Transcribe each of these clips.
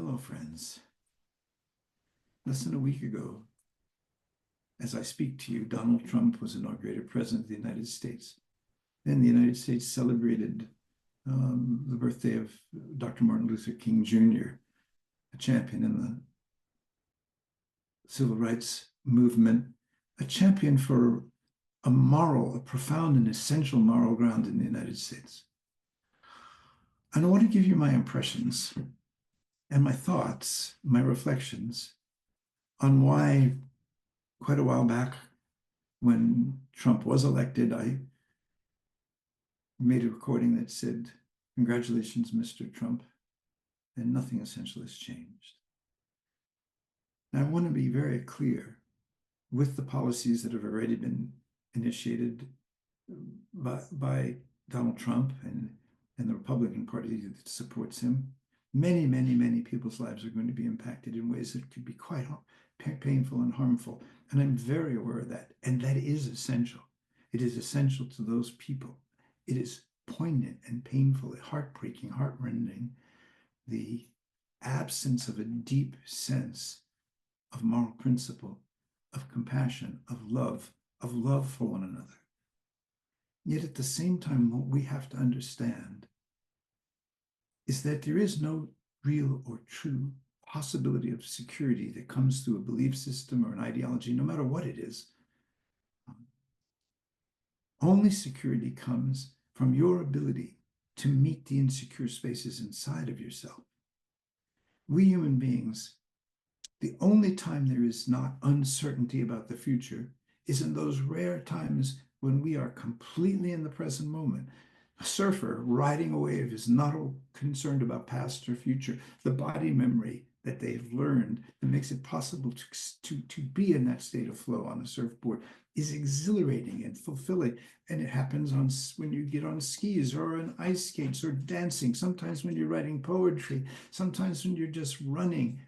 Hello, friends. Less than a week ago, as I speak to you, Donald Trump was inaugurated President of the United States. Then the United States celebrated the birthday of Dr. Martin Luther King Jr., a champion in the civil rights movement, a champion for a profound and essential moral ground in the United States. And I want to give you my impressions and my thoughts, my reflections on why quite a while back when Trump was elected, I made a recording that said, "Congratulations, Mr. Trump," and nothing essential has changed. And I want to be very clear with the policies that have already been initiated by Donald Trump and the Republican Party that supports him. Many, many, many people's lives are going to be impacted in ways that could be quite painful and harmful. And I'm very aware of that. And that is essential. It is essential to those people. It is poignant and painful, heartbreaking, heartrending, the absence of a deep sense of moral principle, of compassion, of love for one another. Yet at the same time, what we have to understand is that there is no real or true possibility of security that comes through a belief system or an ideology, no matter what it is. Only security comes from your ability to meet the insecure spaces inside of yourself. We human beings, the only time there is not uncertainty about the future is in those rare times when we are completely in the present moment. A surfer riding a wave is not concerned about past or future. The body memory that they've learned that makes it possible to be in that state of flow on a surfboard is exhilarating and fulfilling. And it happens when you get on skis or on ice skates or dancing, sometimes when you're writing poetry, sometimes when you're just running,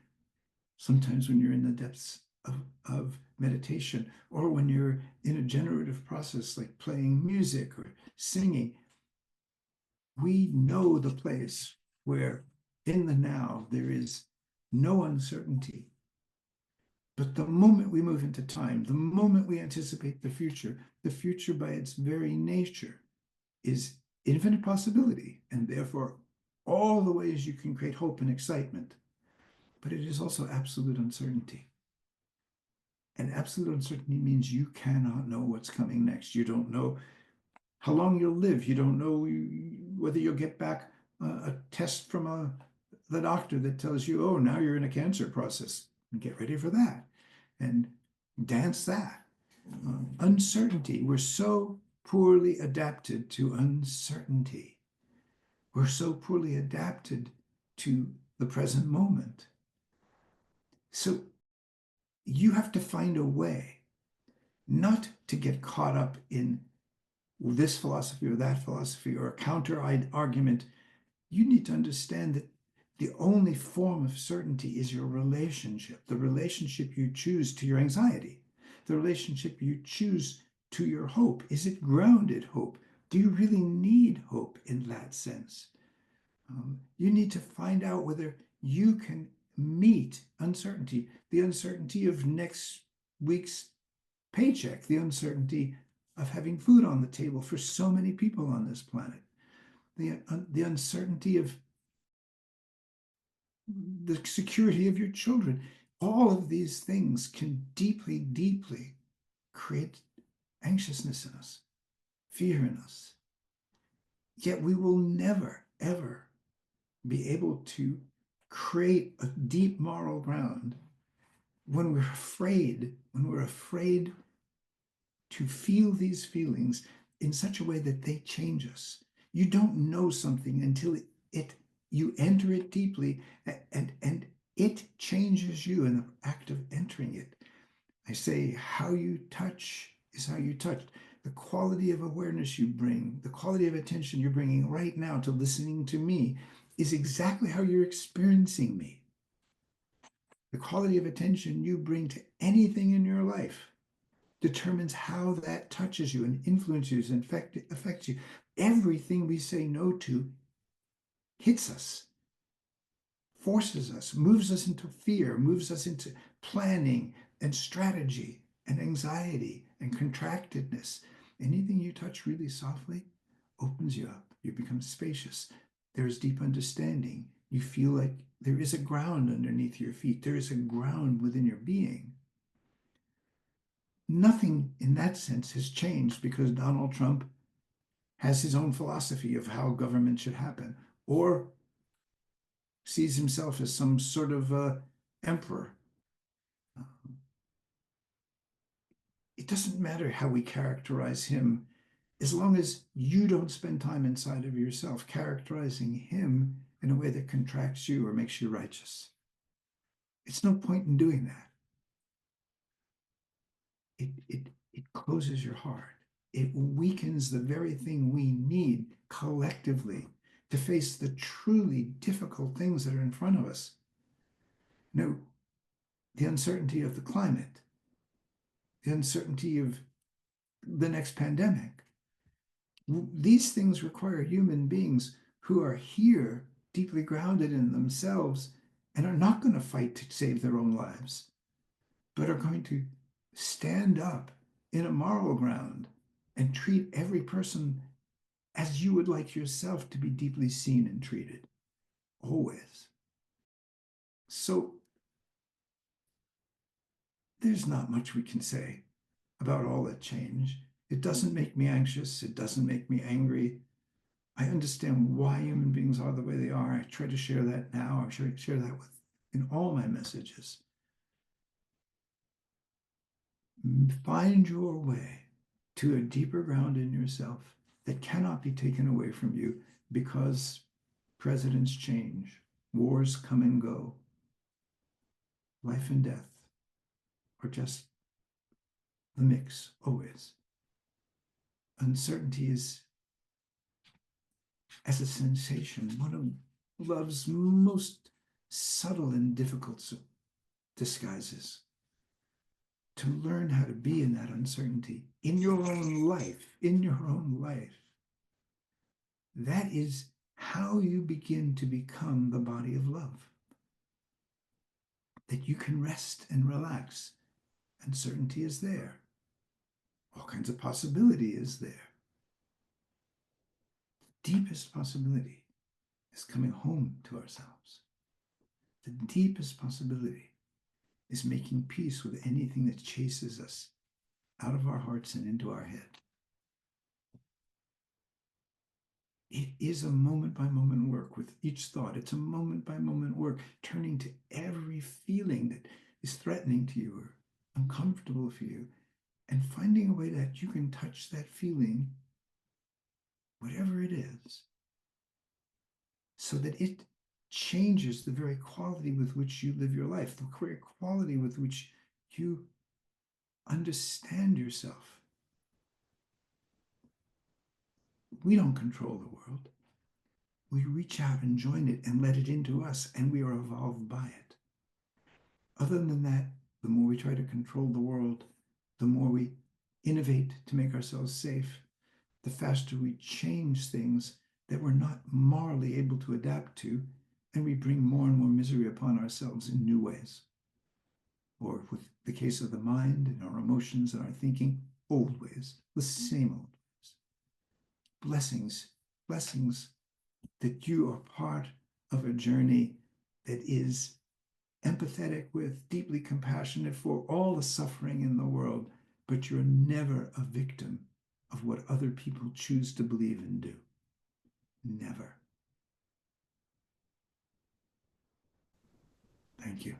sometimes when you're in the depths of meditation, or when you're in a generative process like playing music or singing. We know the place where in the now there is no uncertainty. But the moment we move into time, the moment we anticipate the future by its very nature is infinite possibility, and therefore all the ways you can create hope and excitement. But it is also absolute uncertainty. And absolute uncertainty means you cannot know what's coming next. You don't know how long you'll live. You don't know whether you'll get back a test from the doctor that tells you, oh, now you're in a cancer process. Get ready for that and dance that. Uncertainty. We're so poorly adapted to uncertainty. We're so poorly adapted to the present moment. So you have to find a way not to get caught up in this philosophy or that philosophy or a counter argument. You need to understand that the only form of certainty is your relationship, the relationship you choose to your anxiety, the relationship you choose to your hope. Is it grounded hope? Do you really need hope in that sense? You need to find out whether you can meet uncertainty, the uncertainty of next week's paycheck, the uncertainty of having food on the table for so many people on this planet, the uncertainty of the security of your children. All of these things can deeply, deeply create anxiousness in us, fear in us. Yet we will never, ever be able to create a deep moral ground when we're afraid to feel these feelings in such a way that they change us. You don't know something until you enter it deeply, and it changes you in the act of entering it. I say, how you touch is how you touch. The quality of awareness you bring, the quality of attention you're bringing right now to listening to me is exactly how you're experiencing me. The quality of attention you bring to anything in your life determines how that touches you and influences and affects you. Everything we say no to hits us forces us, moves us into fear, moves us into planning and strategy and anxiety and contractedness. Anything you touch really softly opens you up. You become spacious. There is deep understanding. You feel like there is a ground underneath your feet. There is a ground within your being. Nothing in that sense has changed because Donald Trump has his own philosophy of how government should happen, or sees himself as some sort of emperor. It doesn't matter how we characterize him, as long as you don't spend time inside of yourself characterizing him in a way that contracts you or makes you righteous. It's no point in doing that. It closes your heart. It weakens the very thing we need collectively to face the truly difficult things that are in front of us. No, the uncertainty of the climate, the uncertainty of the next pandemic. These things require human beings who are here, deeply grounded in themselves, and are not going to fight to save their own lives, but are going to stand up in a moral ground and treat every person as you would like yourself to be deeply seen and treated, always. So there's not much we can say about all that change. It doesn't make me anxious. It doesn't make me angry. I understand why human beings are the way they are. I try to share that now. I try to share that with in all my messages. Find your way to a deeper ground in yourself that cannot be taken away from you because presidents change, wars come and go, life and death, or just the mix always. Uncertainty is, as a sensation, one of love's most subtle and difficult disguises. To learn how to be in that uncertainty in your own life, that is how you begin to become the body of love. That you can rest and relax. Uncertainty is there. All kinds of possibility is there. The deepest possibility is coming home to ourselves. The deepest possibility is making peace with anything that chases us out of our hearts and into our head. It is a moment by moment work with each thought. It's a moment by moment work, turning to every feeling that is threatening to you or uncomfortable for you, and finding a way that you can touch that feeling, whatever it is, so that it changes the very quality with which you live your life, the very quality with which you understand yourself. We don't control the world. We reach out and join it and let it into us, and we are evolved by it. Other than that, the more we try to control the world, the more we innovate to make ourselves safe, the faster we change things that we're not morally able to adapt to, and we bring more and more misery upon ourselves in new ways. Or with the case of the mind and our emotions and our thinking, old ways, the same old ways. Blessings that you are part of a journey that is empathetic with, deeply compassionate for all the suffering in the world, but you're never a victim of what other people choose to believe and do. Never. Thank you.